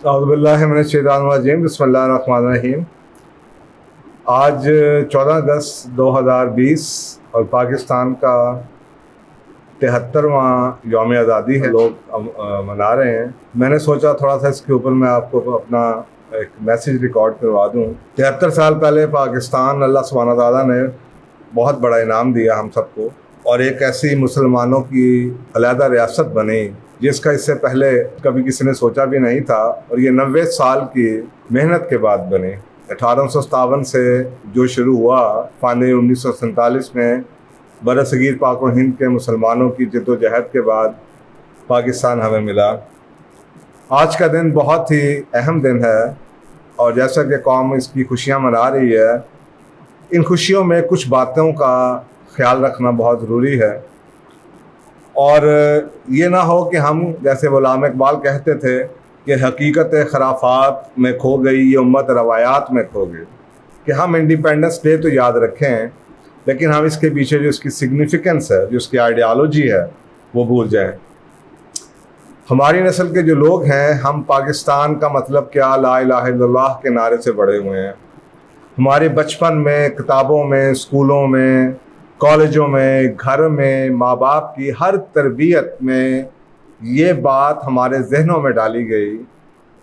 اعوذ باللہ من الشیطان الرجیم، بسم اللہ الرحمن الرحیم۔ آج 14 اگست 2020 اور پاکستان کا 73واں یوم آزادی ہے، لوگ منا رہے ہیں۔ میں نے سوچا تھوڑا سا اس کے اوپر میں آپ کو اپنا ایک میسیج ریکارڈ کروا دوں۔ 73 سال پہلے پاکستان اللہ سبحانہ تعالیٰ نے بہت بڑا انعام دیا ہم سب کو، اور ایک ایسی مسلمانوں کی علیحدہ ریاست بنی جس کا اس سے پہلے کبھی کسی نے سوچا بھی نہیں تھا، اور یہ 90 سال کی محنت کے بعد بنے۔ 1857 سے جو شروع ہوا، فاندے 1947 میں برصغیر پاک و ہند کے مسلمانوں کی جد و جہد کے بعد پاکستان ہمیں ملا۔ آج کا دن بہت ہی اہم دن ہے، اور جیسا کہ قوم اس کی خوشیاں منا رہی ہے، ان خوشیوں میں کچھ باتوں کا خیال رکھنا بہت ضروری ہے، اور یہ نہ ہو کہ ہم جیسے علامہ اقبال کہتے تھے کہ حقیقت خرافات میں کھو گئی، یہ امت روایات میں کھو گئی، کہ ہم انڈیپینڈنس ڈے تو یاد رکھیں لیکن ہم اس کے پیچھے جو اس کی سگنیفیکنس ہے، جو اس کی آئیڈیالوجی ہے، وہ بھول جائیں۔ ہماری نسل کے جو لوگ ہیں، ہم پاکستان کا مطلب کیا، لا الہ الا اللہ کے نعرے سے بڑے ہوئے ہیں۔ ہمارے بچپن میں، کتابوں میں، اسکولوں میں، کالجوں میں، گھر میں، ماں باپ کی ہر تربیت میں یہ بات ہمارے ذہنوں میں ڈالی گئی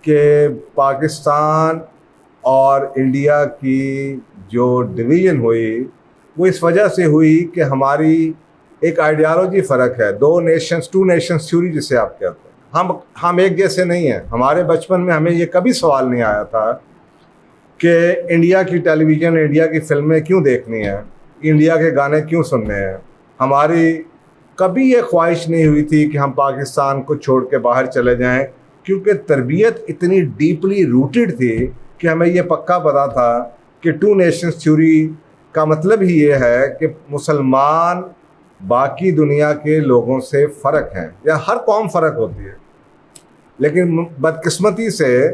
کہ پاکستان اور انڈیا کی جو ڈویژن ہوئی وہ اس وجہ سے ہوئی کہ ہماری ایک آئیڈیالوجی فرق ہے، ٹو نیشنز تھیوری جسے آپ کہتے ہیں۔ ہم ایک جیسے نہیں ہیں۔ ہمارے بچپن میں ہمیں یہ کبھی سوال نہیں آیا تھا کہ انڈیا کی ٹیلی ویژن، انڈیا کی فلمیں کیوں دیکھنی ہیں، انڈیا کے گانے کیوں سننے ہیں۔ ہماری کبھی یہ خواہش نہیں ہوئی تھی کہ ہم پاکستان کو چھوڑ کے باہر چلے جائیں، کیونکہ تربیت اتنی ڈیپلی روٹڈ تھی کہ ہمیں یہ پکا پتا تھا کہ ٹو نیشنز تھیوری کا مطلب ہی یہ ہے کہ مسلمان باقی دنیا کے لوگوں سے فرق ہیں، یا ہر قوم فرق ہوتی ہے، لیکن بدقسمتی سے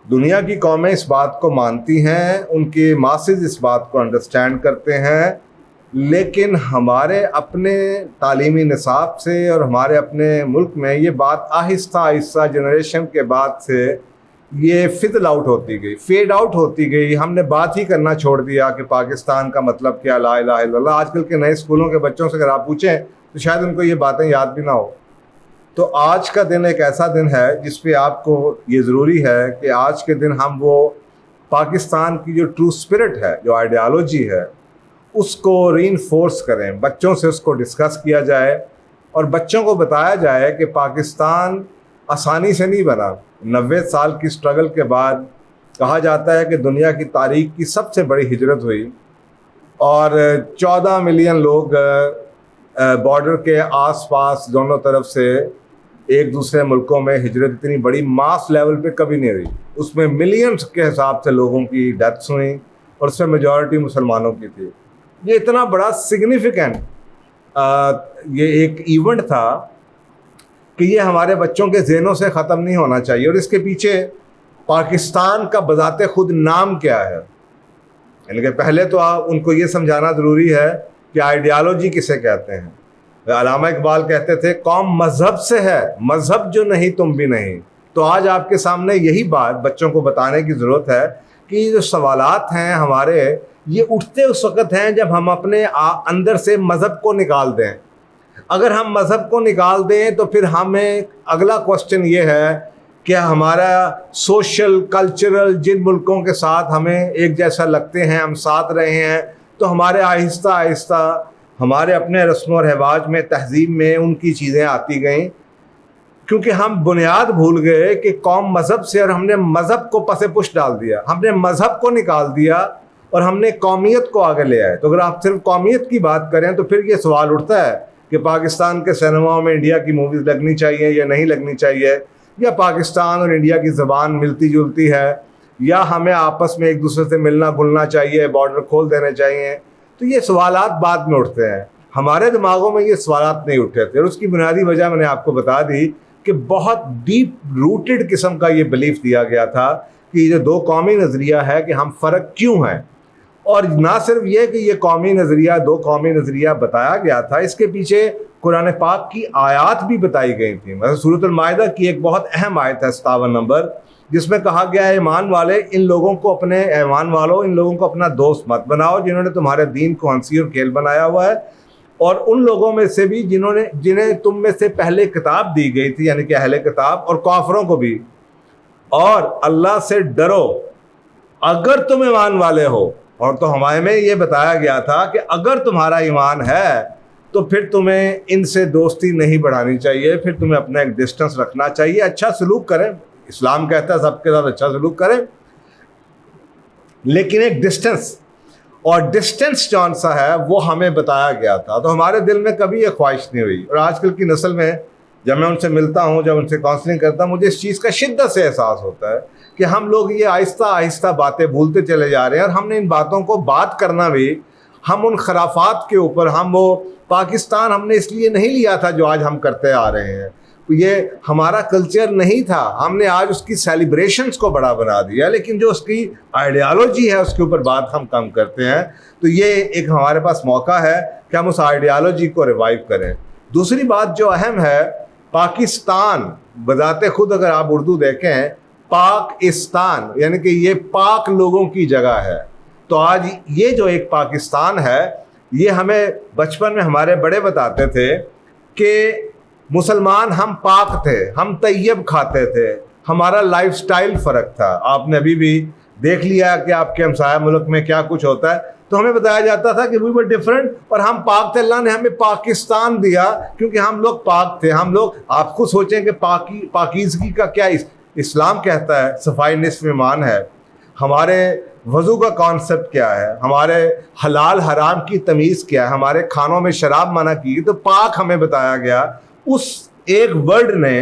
دنیا کی قومیں اس بات کو مانتی ہیں، ان کے ماسز اس بات کو انڈرسٹینڈ کرتے ہیں، لیکن ہمارے اپنے تعلیمی نصاب سے اور ہمارے اپنے ملک میں یہ بات آہستہ آہستہ جنریشن کے بعد سے یہ فیڈ آؤٹ ہوتی گئی۔ ہم نے بات ہی کرنا چھوڑ دیا کہ پاکستان کا مطلب کیا، لا الہ الا اللہ۔ آج کل کے نئے اسکولوں کے بچوں سے اگر آپ پوچھیں تو شاید ان کو یہ باتیں یاد بھی نہ ہو۔ تو آج کا دن ایک ایسا دن ہے جس پہ آپ کو یہ ضروری ہے کہ آج کے دن ہم وہ پاکستان کی جو ٹرو اسپرٹ ہے، جو آئیڈیالوجی ہے، اس کو ری انفورس کریں، بچوں سے اس کو ڈسکس کیا جائے، اور بچوں کو بتایا جائے کہ پاکستان آسانی سے نہیں بنا۔ 90 سال کی سٹرگل کے بعد کہا جاتا ہے کہ دنیا کی تاریخ کی سب سے بڑی ہجرت ہوئی، اور 14 ملین لوگ بارڈر کے آس پاس دونوں طرف سے ایک دوسرے ملکوں میں ہجرت اتنی بڑی ماس لیول پہ کبھی نہیں ہوئی۔ اس میں ملینز کے حساب سے لوگوں کی ڈیتھس ہوئیں، اور اس میں میجورٹی مسلمانوں کی تھی۔ یہ اتنا بڑا سگنیفیکنٹ یہ ایک ایونٹ تھا کہ یہ ہمارے بچوں کے ذہنوں سے ختم نہیں ہونا چاہیے۔ اور اس کے پیچھے پاکستان کا بذات خود نام کیا ہے، یعنی کہ پہلے تو ان کو یہ سمجھانا ضروری ہے کہ آئیڈیالوجی کسے کہتے ہیں۔ علامہ اقبال کہتے تھے قوم مذہب سے ہے، مذہب جو نہیں تم بھی نہیں۔ تو آج آپ کے سامنے یہی بات بچوں کو بتانے کی ضرورت ہے کہ یہ جو سوالات ہیں ہمارے، یہ اٹھتے اس وقت ہیں جب ہم اپنے اندر سے مذہب کو نکال دیں۔ اگر ہم مذہب کو نکال دیں تو پھر ہمیں اگلا کوسچن یہ ہے کہ ہمارا سوشل کلچرل جن ملکوں کے ساتھ ہمیں ایک جیسا لگتے ہیں، ہم ساتھ رہے ہیں، تو ہمارے آہستہ آہستہ ہمارے اپنے رسم و رواج میں، تہذیب میں ان کی چیزیں آتی گئیں، کیونکہ ہم بنیاد بھول گئے کہ قوم مذہب سے، اور ہم نے مذہب کو پس پش ڈال دیا، ہم نے مذہب کو نکال دیا اور ہم نے قومیت کو آگے لے آئے۔ تو اگر آپ صرف قومیت کی بات کریں تو پھر یہ سوال اٹھتا ہے کہ پاکستان کے سینماؤں میں انڈیا کی موویز لگنی چاہیے یا نہیں لگنی چاہیے، یا پاکستان اور انڈیا کی زبان ملتی جلتی ہے، یا ہمیں آپس میں ایک دوسرے سے ملنا گلنا چاہیے، بارڈر کھول دینے چاہیے۔ تو یہ سوالات بعد میں اٹھتے ہیں، ہمارے دماغوں میں یہ سوالات نہیں اٹھے تھے، اور اس کی بنیادی وجہ میں نے آپ کو بتا دی کہ بہت ڈیپ روٹڈ قسم کا یہ بلیف دیا گیا تھا کہ یہ جو دو قومی نظریہ ہے کہ ہم فرق کیوں ہیں۔ اور نہ صرف یہ کہ یہ قومی نظریہ، دو قومی نظریہ بتایا گیا تھا، اس کے پیچھے قرآن پاک کی آیات بھی بتائی گئی تھیں. مثلا سورۃ المائدہ کی ایک بہت اہم آیت ہے 57 نمبر، جس میں کہا گیا ہے ایمان والے ان لوگوں کو اپنا دوست مت بناؤ جنہوں نے تمہارے دین کو ہنسی اور کھیل بنایا ہوا ہے، اور ان لوگوں میں سے بھی جنہیں تم میں سے پہلے کتاب دی گئی تھی، یعنی کہ اہل کتاب، اور کافروں کو بھی. اور اللہ سے ڈرو اگر تم ایمان والے ہو. اور تو ہمارے میں یہ بتایا گیا تھا کہ اگر تمہارا ایمان ہے تو پھر تمہیں ان سے دوستی نہیں بڑھانی چاہیے، پھر تمہیں اپنا ایک ڈسٹنس رکھنا چاہیے، اچھا سلوک کریں. اسلام کہتا ہے سب کے ساتھ اچھا سلوک کریں، لیکن ایک ڈسٹنس. اور ڈسٹنس جون سا ہے وہ ہمیں بتایا گیا تھا، تو ہمارے دل میں کبھی یہ خواہش نہیں ہوئی. اور آج کل کی نسل میں جب میں ان سے ملتا ہوں، جب ان سے کاؤنسلنگ کرتا ہوں، مجھے اس چیز کا شدت سے احساس ہوتا ہے کہ ہم لوگ یہ آہستہ آہستہ باتیں بھولتے چلے جا رہے ہیں. اور ہم نے ان باتوں کو بات کرنا بھی، ہم ان خرافات کے اوپر، ہم وہ پاکستان ہم نے اس لیے نہیں لیا تھا جو آج ہم کرتے آ رہے ہیں، یہ ہمارا کلچر نہیں تھا. ہم نے آج اس کی سیلیبریشنز کو بڑا بنا دیا، لیکن جو اس کی آئیڈیالوجی ہے اس کے اوپر بات ہم کم کرتے ہیں. تو یہ ایک ہمارے پاس موقع ہے کہ ہم اس آئیڈیالوجی کو ریوائیو کریں. دوسری بات جو اہم ہے، پاکستان بذات خود اگر آپ اردو دیکھیں، پاکستان یعنی کہ یہ پاک لوگوں کی جگہ ہے. تو آج یہ جو ایک پاکستان ہے، یہ ہمیں بچپن میں ہمارے بڑے بتاتے تھے کہ مسلمان ہم پاک تھے، ہم طیب کھاتے تھے، ہمارا لائف سٹائل فرق تھا. آپ نے ابھی بھی دیکھ لیا کہ آپ کے ہمسایہ ملک میں کیا کچھ ہوتا ہے. تو ہمیں بتایا جاتا تھا کہ وی ور ڈفرینٹ، اور ہم پاک تھے. اللہ نے ہمیں پاکستان دیا کیونکہ ہم لوگ پاک تھے. ہم لوگ، آپ خود سوچیں کہ پاکیزگی کا کیا اسلام کہتا ہے، صفائی نصف ایمان ہے. ہمارے وضو کا کانسیپٹ کیا ہے، ہمارے حلال حرام کی تمیز کیا ہے، ہمارے کھانوں میں شراب منع کی. تو پاک ہمیں بتایا گیا. اس ایک ورڈ نے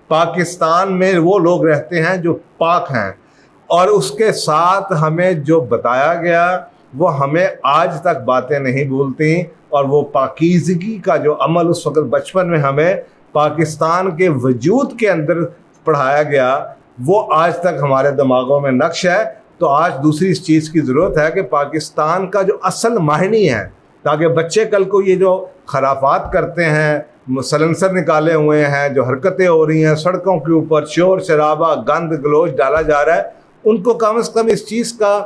پاکستان میں وہ لوگ رہتے ہیں جو پاک ہیں، اور اس کے ساتھ ہمیں جو بتایا گیا وہ ہمیں آج تک باتیں نہیں بھولتی. اور وہ پاکیزگی کا جو عمل اس وقت بچپن میں ہمیں پاکستان کے وجود کے اندر پڑھایا گیا، وہ آج تک ہمارے دماغوں میں نقش ہے. تو آج دوسری اس چیز کی ضرورت ہے کہ پاکستان کا جو اصل معنی ہے، تاکہ بچے کل کو یہ جو خرافات کرتے ہیں، سلنسر نکالے ہوئے ہیں، جو حرکتیں ہو رہی ہیں سڑکوں کے اوپر، شور شرابہ، گند گلوچ ڈالا جا رہا ہے، ان کو کم از کم اس چیز کا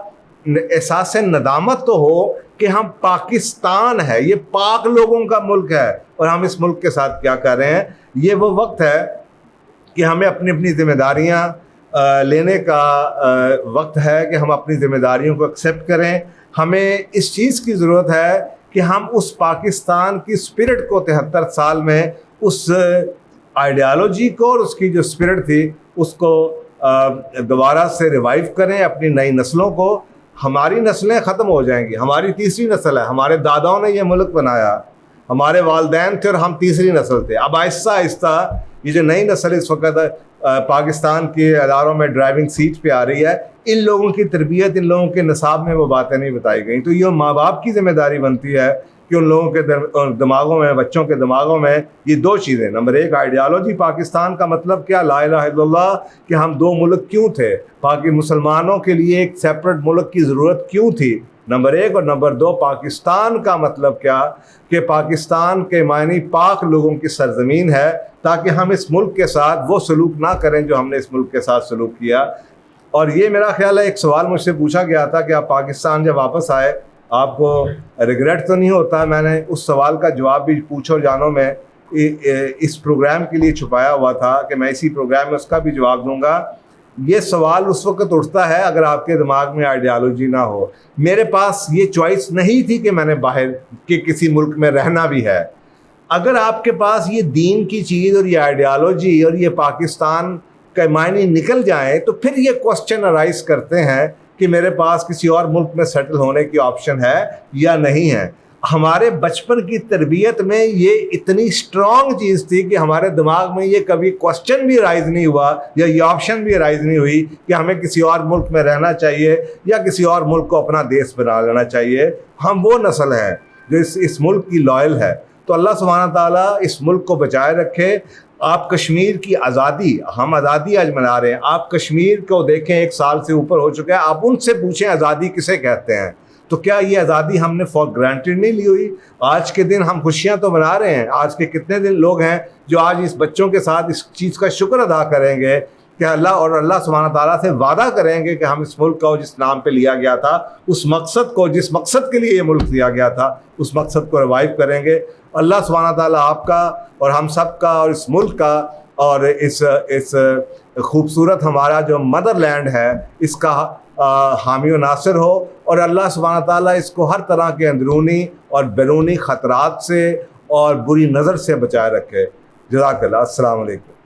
احساس ندامت تو ہو کہ ہم پاکستان ہے، یہ پاک لوگوں کا ملک ہے، اور ہم اس ملک کے ساتھ کیا کر رہے ہیں. یہ وہ وقت ہے کہ ہمیں اپنی اپنی ذمہ داریاں لینے کا وقت ہے کہ ہم اپنی ذمہ داریوں کو ایکسیپٹ کریں. ہمیں اس چیز کی ضرورت ہے کہ ہم اس پاکستان کی اسپرٹ کو 73 سال میں، اس آئیڈیالوجی کو اور اس کی جو اسپرٹ تھی اس کو دوبارہ سے ریوائیو کریں اپنی نئی نسلوں کو. ہماری نسلیں ختم ہو جائیں گی، ہماری تیسری نسل ہے. ہمارے داداؤں نے یہ ملک بنایا، ہمارے والدین تھے اور ہم تیسری نسل تھے. اب آہستہ آہستہ یہ جو نئی نسل اس وقت پاکستان کے اداروں میں ڈرائیونگ سیٹ پہ آ رہی ہے، ان لوگوں کی تربیت، ان لوگوں کے نصاب میں وہ باتیں نہیں بتائی گئیں. تو یہ ماں باپ کی ذمہ داری بنتی ہے کہ ان لوگوں کے دماغوں میں، بچوں کے دماغوں میں یہ دو چیزیں، نمبر ایک آئیڈیالوجی پاکستان کا مطلب کیا، لا الہ الا اللہ، کہ ہم دو ملک کیوں تھے، باقی مسلمانوں کے لیے ایک سیپریٹ ملک کی ضرورت کیوں تھی، نمبر ایک. اور نمبر دو، پاکستان کا مطلب کیا، کہ پاکستان کے معنی پاک لوگوں کی سرزمین ہے، تاکہ ہم اس ملک کے ساتھ وہ سلوک نہ کریں جو ہم نے اس ملک کے ساتھ سلوک کیا. اور یہ میرا خیال ہے، ایک سوال مجھ سے پوچھا گیا تھا کہ آپ پاکستان جب واپس آئے آپ کو ریگریٹ تو نہیں ہوتا. میں نے اس سوال کا جواب بھی پوچھو جانو میں اس پروگرام کے لیے چھپایا ہوا تھا کہ میں اسی پروگرام میں اس کا بھی جواب دوں گا. یہ سوال اس وقت اٹھتا ہے اگر آپ کے دماغ میں آئیڈیالوجی نہ ہو. میرے پاس یہ چوائس نہیں تھی کہ میں نے باہر کے کسی ملک میں رہنا بھی ہے. اگر آپ کے پاس یہ دین کی چیز اور یہ آئیڈیالوجی اور یہ پاکستان کا معنی نکل جائیں تو پھر یہ کوسچن ارائز کرتے ہیں کہ میرے پاس کسی اور ملک میں سیٹل ہونے کی آپشن ہے یا نہیں ہے. ہمارے بچپن کی تربیت میں یہ اتنی اسٹرانگ چیز تھی کہ ہمارے دماغ میں یہ کبھی کوسچن بھی رائز نہیں ہوا یا یہ آپشن بھی رائز نہیں ہوئی کہ ہمیں کسی اور ملک میں رہنا چاہیے یا کسی اور ملک کو اپنا دیش بنا لینا چاہیے. ہم وہ نسل ہیں جو اس ملک کی لائل ہے. تو اللہ سبحانہ تعالیٰ اس ملک کو بچائے رکھے. آپ کشمیر کی آزادی، ہم آزادی آج منا رہے ہیں، آپ کشمیر کو دیکھیں 1 سال سے اوپر ہو چکا ہے، آپ ان سے پوچھیں آزادی کسے کہتے ہیں. تو کیا یہ آزادی ہم نے فار گرانٹیڈ نہیں لی ہوئی؟ آج کے دن ہم خوشیاں تو منا رہے ہیں، آج کے کتنے دن لوگ ہیں جو آج اس بچوں کے ساتھ اس چیز کا شکر ادا کریں گے کہ اللہ سبحانہ تعالیٰ سے وعدہ کریں گے کہ ہم اس ملک کو جس نام پہ لیا گیا تھا، اس مقصد کو، جس مقصد کے لیے یہ ملک لیا گیا تھا، اس مقصد کو ریوائیو کریں گے۔ اللہ سبحانہ تعالیٰ آپ کا اور ہم سب کا اور اس ملک کا اور اس خوبصورت ہمارا جو مدر لینڈ ہے اس کا حامی و ناصر ہو، اور اللہ سبحانہ تعالیٰ اس کو ہر طرح کے اندرونی اور بیرونی خطرات سے اور بری نظر سے بچائے رکھے۔ جزاک اللہ۔ السلام علیکم۔